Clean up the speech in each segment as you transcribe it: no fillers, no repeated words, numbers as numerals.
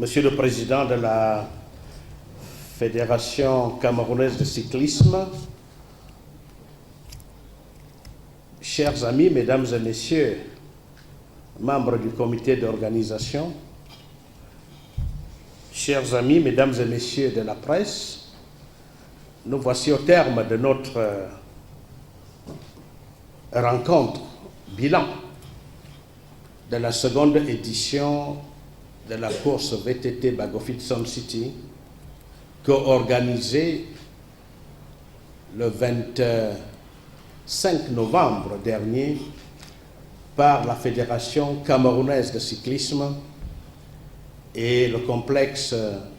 Monsieur le Président de la Fédération camerounaise de cyclisme, chers amis, mesdames et messieurs, membres du comité d'organisation, chers amis, mesdames et messieurs de la presse, nous voici au terme de notre rencontre bilan de la seconde édition de la course VTT Bagofit Sun City, co-organisée le 25 novembre dernier par la Fédération camerounaise de cyclisme et le complexe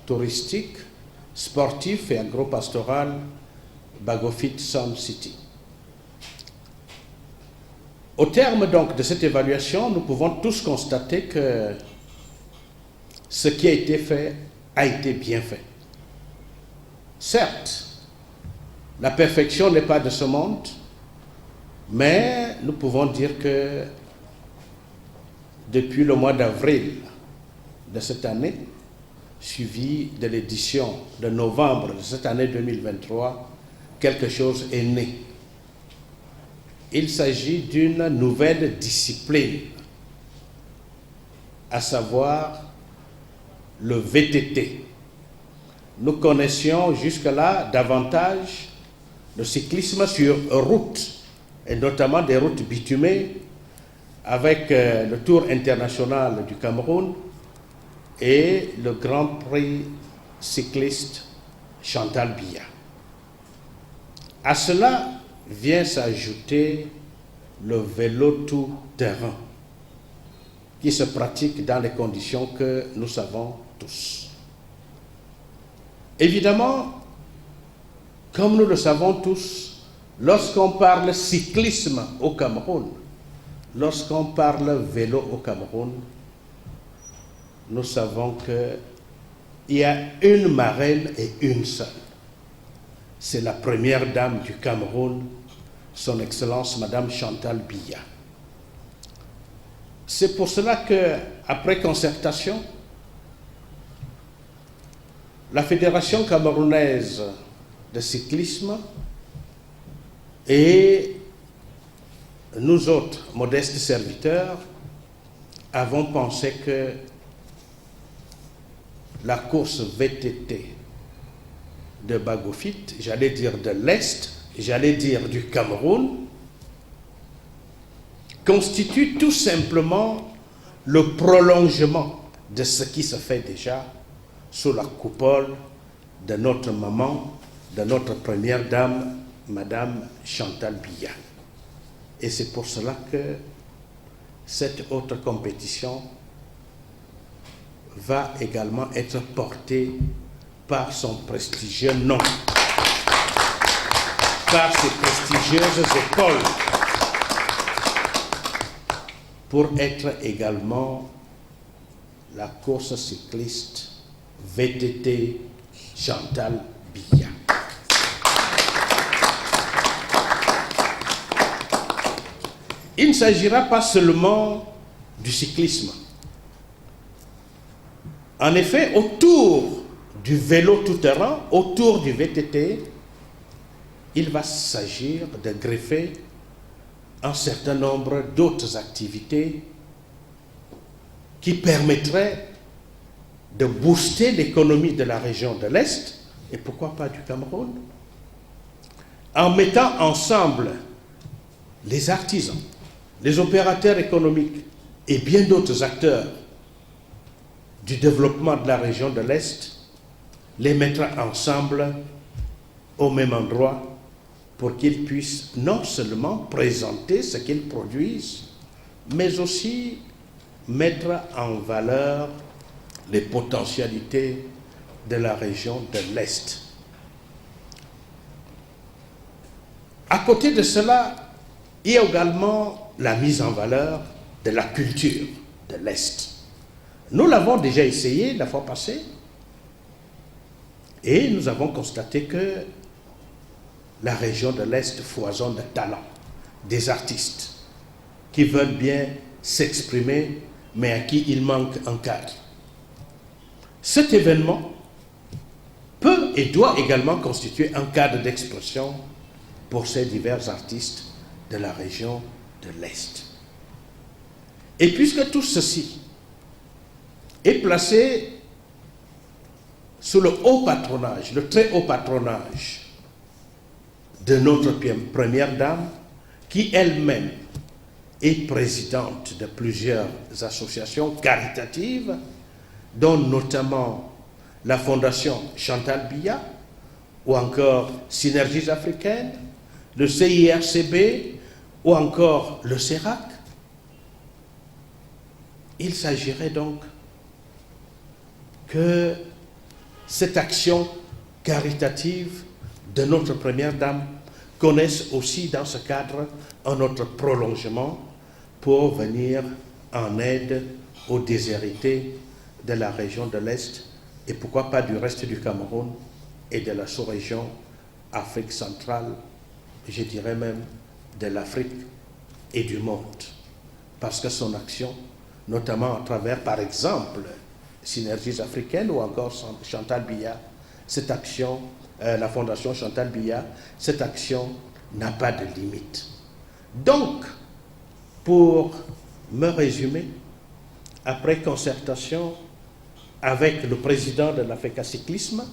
touristique, sportif et agropastoral Bagofit Sun City. Au terme donc de cette évaluation, nous pouvons tous constater que ce qui a été fait a été bien fait. Certes, la perfection n'est pas de ce monde, mais nous pouvons dire que depuis le mois d'avril de cette année, suivi de l'édition de novembre de cette année 2023, quelque chose est né. Il s'agit d'une nouvelle discipline, à savoir le VTT. Nous connaissions jusque-là davantage le cyclisme sur route, et notamment des routes bitumées, avec le Tour international du Cameroun et le Grand Prix cycliste Chantal Biya. À cela vient s'ajouter le vélo tout-terrain, qui se pratique dans les conditions que nous savons tous. Évidemment, comme nous le savons tous, lorsqu'on parle cyclisme au Cameroun, lorsqu'on parle vélo au Cameroun, nous savons qu'il y a une marraine et une seule. C'est la première dame du Cameroun, son Excellence Madame Chantal Biya. C'est pour cela qu'après concertation, la Fédération camerounaise de cyclisme et nous autres, modestes serviteurs, avons pensé que la course VTT de Bagofit, j'allais dire de l'Est, j'allais dire du Cameroun, constitue tout simplement le prolongement de ce qui se fait déjà sous la coupole de notre maman, de notre première dame, Madame Chantal Biya. Et c'est pour cela que cette autre compétition va également être portée par son prestigieux nom, par ses prestigieuses écoles, pour être également la course cycliste VTT Chantal Biya. Il ne s'agira pas seulement du cyclisme. En effet, autour du vélo tout-terrain, autour du VTT, il va s'agir de greffer un certain nombre d'autres activités qui permettraient de booster l'économie de la région de l'Est, et pourquoi pas du Cameroun, en mettant ensemble les artisans, les opérateurs économiques et bien d'autres acteurs du développement de la région de l'Est, les mettre ensemble au même endroit pour qu'ils puissent non seulement présenter ce qu'ils produisent, mais aussi mettre en valeur les potentialités de la région de l'Est. À côté de cela, il y a également la mise en valeur de la culture de l'Est. Nous l'avons déjà essayé la fois passée et nous avons constaté que la région de l'Est foisonne de talents, des artistes qui veulent bien s'exprimer, mais à qui il manque un cadre. Cet événement peut et doit également constituer un cadre d'expression pour ces divers artistes de la région de l'Est. Et puisque tout ceci est placé sous le haut patronage, le très haut patronage de notre première dame, qui elle-même est présidente de plusieurs associations caritatives, dont notamment la Fondation Chantal Biya, ou encore Synergies africaines, le CIRCB, ou encore le CERAC. Il s'agirait donc que cette action caritative de notre première dame connaisse aussi dans ce cadre un autre prolongement pour venir en aide aux déshérités de la région de l'Est et pourquoi pas du reste du Cameroun et de la sous-région Afrique centrale, je dirais même de l'Afrique et du monde. Parce que son action, notamment à travers, par exemple, Synergies africaines ou encore Chantal Biya, cette action, la Fondation Chantal Biya, cette action n'a pas de limite. Donc, pour me résumer, après concertation avec le président de l'Africa Cyclisme,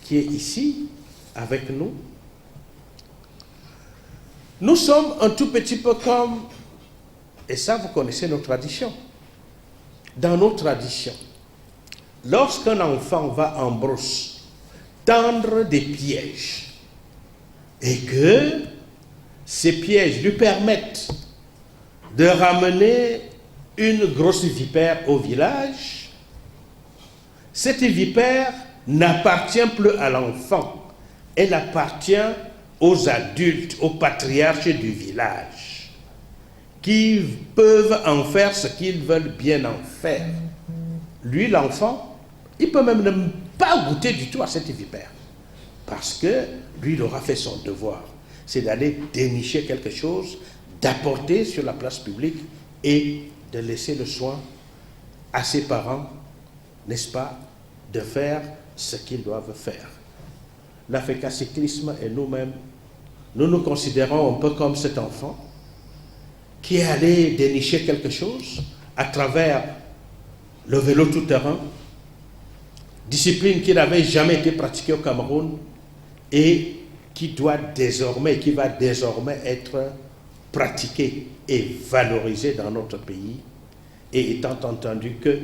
qui est ici avec nous, nous sommes un tout petit peu comme, et ça vous connaissez nos traditions, dans nos traditions, lorsqu'un enfant va en brousse tendre des pièges et que ces pièges lui permettent de ramener une grosse vipère au village, cette vipère n'appartient plus à l'enfant, elle appartient aux adultes, aux patriarches du village, qui peuvent en faire ce qu'ils veulent bien en faire. Lui, l'enfant, il peut même ne pas goûter du tout à cette vipère, parce que lui, il aura fait son devoir, c'est d'aller dénicher quelque chose, d'apporter sur la place publique et de laisser le soin à ses parents, n'est-ce pas, de faire ce qu'ils doivent faire. L'Africa Cyclisme et nous-mêmes, nous nous considérons un peu comme cet enfant qui est allé dénicher quelque chose à travers le vélo tout-terrain, discipline qui n'avait jamais été pratiquée au Cameroun et qui va désormais être pratiquée et valorisée dans notre pays. Et étant entendu que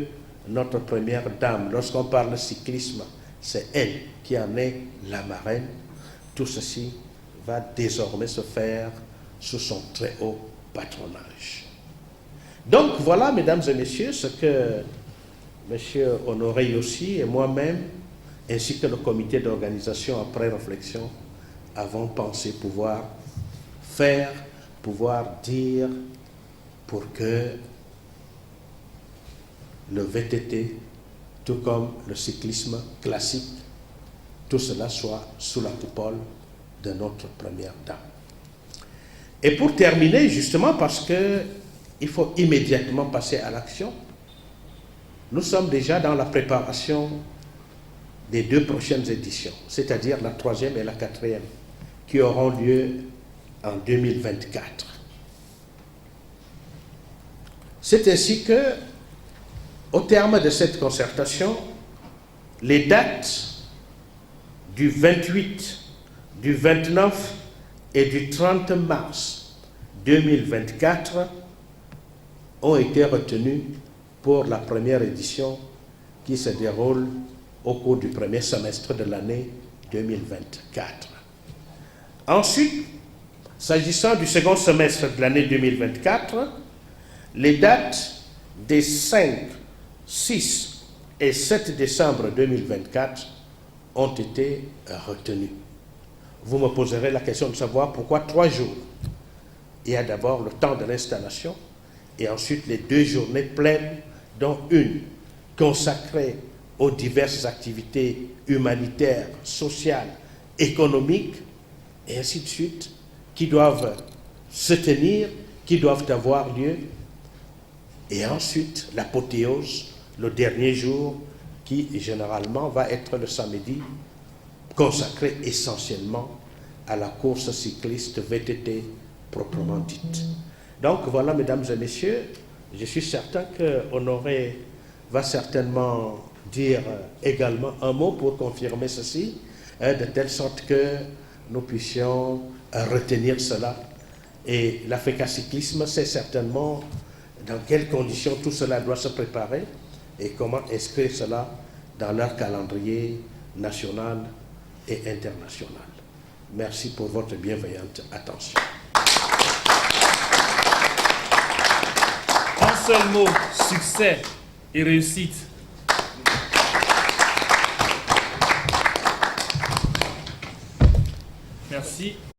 notre première dame, lorsqu'on parle cyclisme, c'est elle qui en est la marraine, tout ceci va désormais se faire sous son très haut patronage. Donc voilà, mesdames et messieurs, ce que M. Honoré Yossi et moi-même, ainsi que le comité d'organisation après réflexion, avons pensé pouvoir faire, pouvoir dire pour que le VTT, tout comme le cyclisme classique, tout cela soit sous la coupole de notre première dame. Et pour terminer, justement parce qu'il faut immédiatement passer à l'action, nous sommes déjà dans la préparation des 2 prochaines éditions, c'est-à-dire la 3e et la 4e, qui auront lieu en 2024. C'est ainsi que, au terme de cette concertation, les dates du 28, du 29 et du 30 mars 2024 ont été retenues pour la première édition qui se déroule au cours du premier semestre de l'année 2024. Ensuite, s'agissant du second semestre de l'année 2024, les dates des 5, 6 et 7 décembre 2024 ont été retenues. Vous me poserez la question de savoir pourquoi 3 jours. Il y a d'abord le temps de l'installation et ensuite les 2 journées pleines, dont une consacrée aux diverses activités humanitaires, sociales, économiques, et ainsi de suite, qui doivent se tenir, qui doivent avoir lieu. Et ensuite, l'apothéose, le dernier jour, qui généralement va être le samedi consacré essentiellement à la course cycliste VTT proprement dite. Donc voilà, mesdames et messieurs, je suis certain que Honoré va certainement dire également un mot pour confirmer ceci, de telle sorte que nous puissions retenir cela. Et l'Africa Cyclisme sait certainement dans quelles conditions tout cela doit se préparer et comment inscrire cela dans leur calendrier national et international. Merci pour votre bienveillante attention. Un seul mot, succès et réussite. Merci.